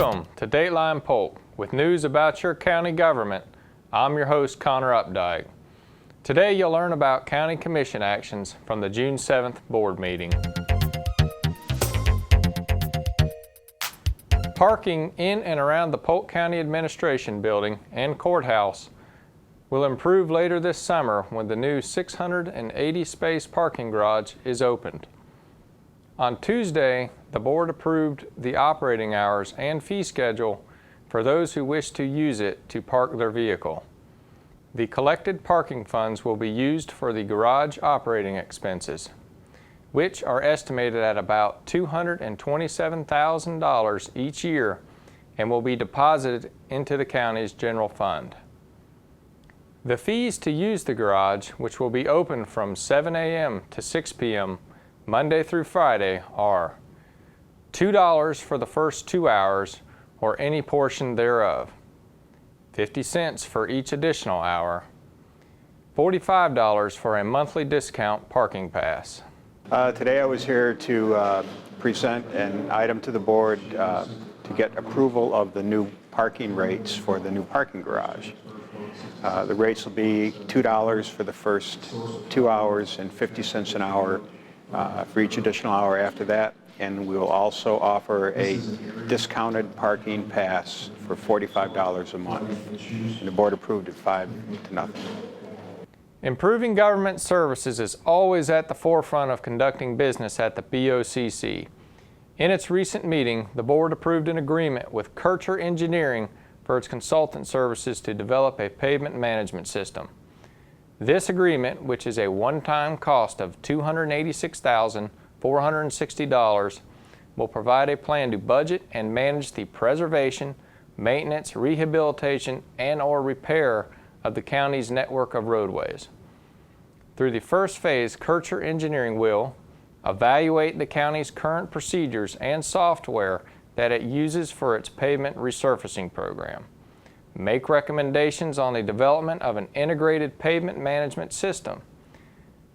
Welcome to Dateline Polk with news about your county government. I'm your host, Connor Updike. Today you'll learn about County Commission actions from the June 7th board meeting. Parking in and around the Polk County Administration Building and Courthouse will improve later this summer when the new 680-space parking garage is opened. On Tuesday, the board approved the operating hours and fee schedule for those who wish to use it to park their vehicle. The collected parking funds will be used for the garage operating expenses, which are estimated at about $227,000 each year and will be deposited into the county's general fund. The fees to use the garage, which will be open from 7 a.m. to 6 p.m. Monday through Friday, are $2 for the first 2 hours or any portion thereof, 50 cents for each additional hour, $45 for a monthly discount parking pass. Today I was here to present an item to the board to get approval of the new parking rates for the new parking garage. The rates will be $2 for the first 2 hours and 50 cents an hour for each additional hour after that. And we will also offer a discounted parking pass for $45 a month. And the board approved it 5-0. Improving government services is always at the forefront of conducting business at the BOCC. In its recent meeting, the board approved an agreement with Kircher Engineering for its consultant services to develop a pavement management system. This agreement, which is a one-time cost of $286,460, will provide a plan to budget and manage the preservation, maintenance, rehabilitation, and/or repair of the county's network of roadways. Through the first phase, Kircher Engineering will evaluate the county's current procedures and software that it uses for its pavement resurfacing program, make recommendations on the development of an integrated pavement management system,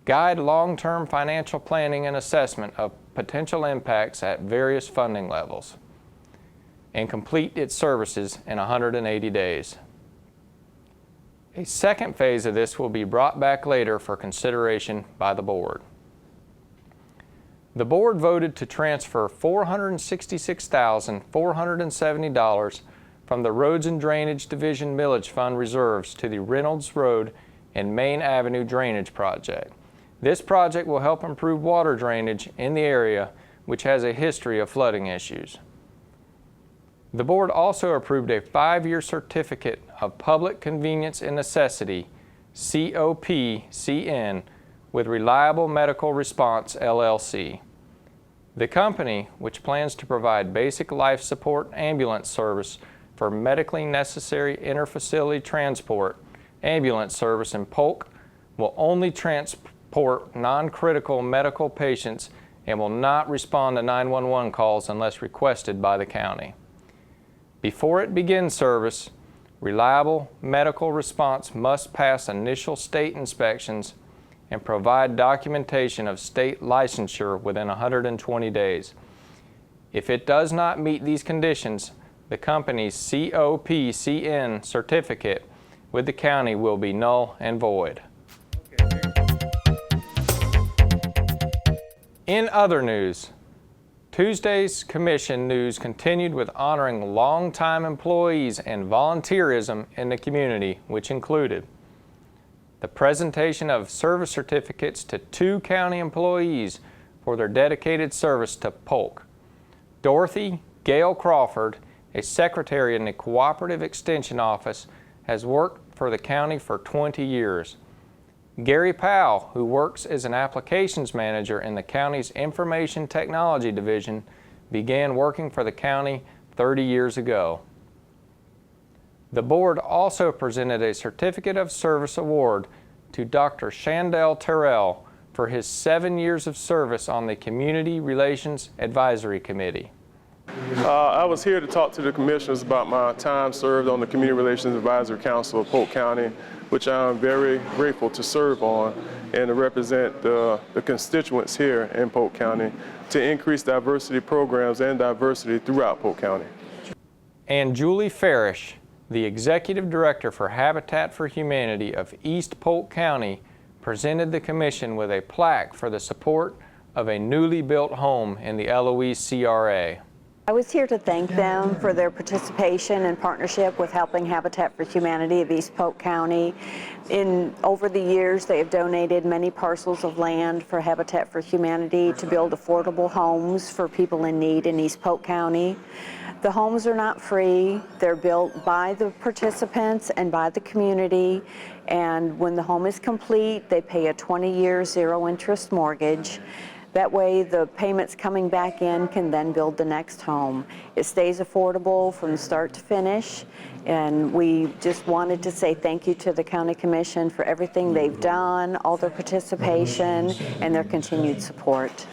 guide long-term financial planning and assessment of potential impacts at various funding levels, and complete its services in 180 days. A second phase of this will be brought back later for consideration by the board. The board voted to transfer $466,470 from the Roads and Drainage Division Millage Fund reserves to the Reynolds Road and Main Avenue Drainage Project. This project will help improve water drainage in the area, which has a history of flooding issues. The board also approved a 5-year certificate of public convenience and necessity, COP-CN, with Reliable Medical Response, LLC. The company, which plans to provide basic life support ambulance service for medically necessary interfacility transport ambulance service in Polk, will only transport non-critical medical patients and will not respond to 911 calls unless requested by the county. Before it begins service, Reliable Medical Response must pass initial state inspections and provide documentation of state licensure within 120 days. If it does not meet these conditions, the company's COP-CN certificate with the county will be null and void. In other news, Tuesday's commission news continued with honoring longtime employees and volunteerism in the community, which included the presentation of service certificates to 2 county employees for their dedicated service to Polk. Dorothy Gail Crawford, a secretary in the Cooperative Extension Office, has worked for the county for 20 years. Gary Powell, who works as an applications manager in the county's Information Technology Division, began working for the county 30 years ago. The board also presented a Certificate of Service Award to Dr. Shandell Terrell for his 7 years of service on the Community Relations Advisory Committee. I was here to talk to the commissioners about my time served on the Community Relations Advisory Council of Polk County, which I'm very grateful to serve on and to represent the constituents here in Polk County to increase diversity programs and diversity throughout Polk County. and Julie Farish, the Executive Director for Habitat for Humanity of East Polk County, presented the Commission with a plaque for the support of a newly built home in the Eloise CRA. I was here to thank them for their participation and partnership with helping Habitat for Humanity of East Polk County. Over the years, they have donated many parcels of land for Habitat for Humanity to build affordable homes for people in need in East Polk County. The homes are not free. They're built by the participants and by the community. And when the home is complete, they pay a 20-year zero-interest mortgage. That way, the payments coming back in can then build the next home. It stays affordable from start to finish, and we just wanted to say thank you to the County Commission for everything they've done, all their participation, and their continued support.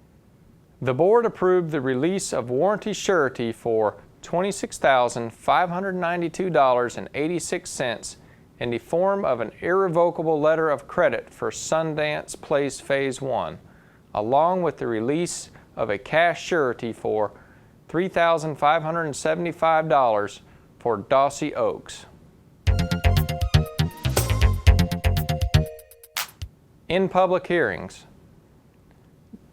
The board approved the release of warranty surety for $26,592.86 in the form of an irrevocable letter of credit for Sundance Place Phase 1. Along with the release of a cash surety for $3,575 for Dawsey Oaks. In public hearings.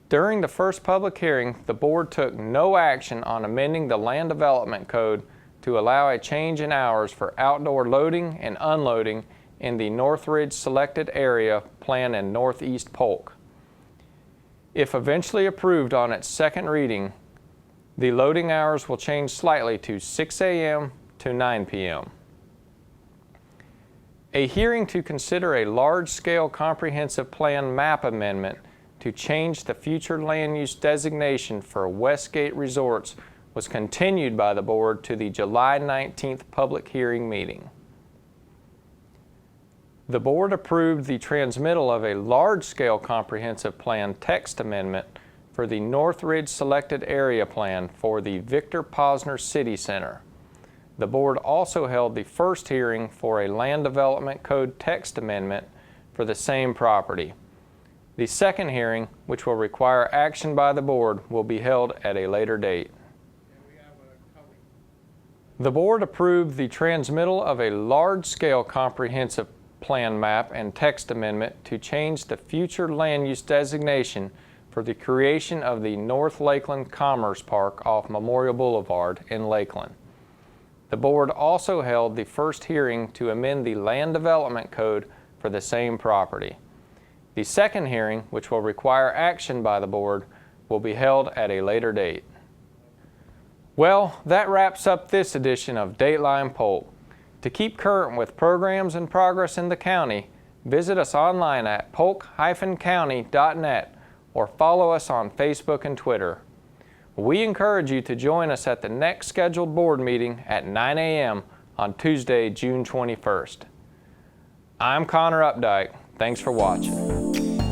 During the first public hearing, the board took no action on amending the Land Development Code to allow a change in hours for outdoor loading and unloading in the Northridge Selected Area Plan in Northeast Polk. If eventually approved on its second reading, the loading hours will change slightly to 6 a.m. to 9 p.m. A hearing to consider a large-scale comprehensive plan map amendment to change the future land use designation for Westgate Resorts was continued by the board to the July 19th public hearing meeting. The board approved the transmittal of a large-scale comprehensive plan text amendment for the Northridge Selected Area Plan for the Victor Posner City Center. The board also held the first hearing for a Land Development Code text amendment for the same property. The second hearing, which will require action by the board, will be held at a later date. The board approved the transmittal of a large-scale comprehensive plan map and text amendment to change the future land use designation for the creation of the North Lakeland Commerce Park off Memorial Boulevard in Lakeland. The board also held the first hearing to amend the Land Development Code for the same property. The second hearing, which will require action by the board, will be held at a later date. Well, that wraps up this edition of Dateline Polk. To keep current with programs and progress in the county, visit us online at polk-county.net or follow us on Facebook and Twitter. We encourage you to join us at the next scheduled board meeting at 9 a.m. on Tuesday, June 21st. I'm Connor Updike. Thanks for watching.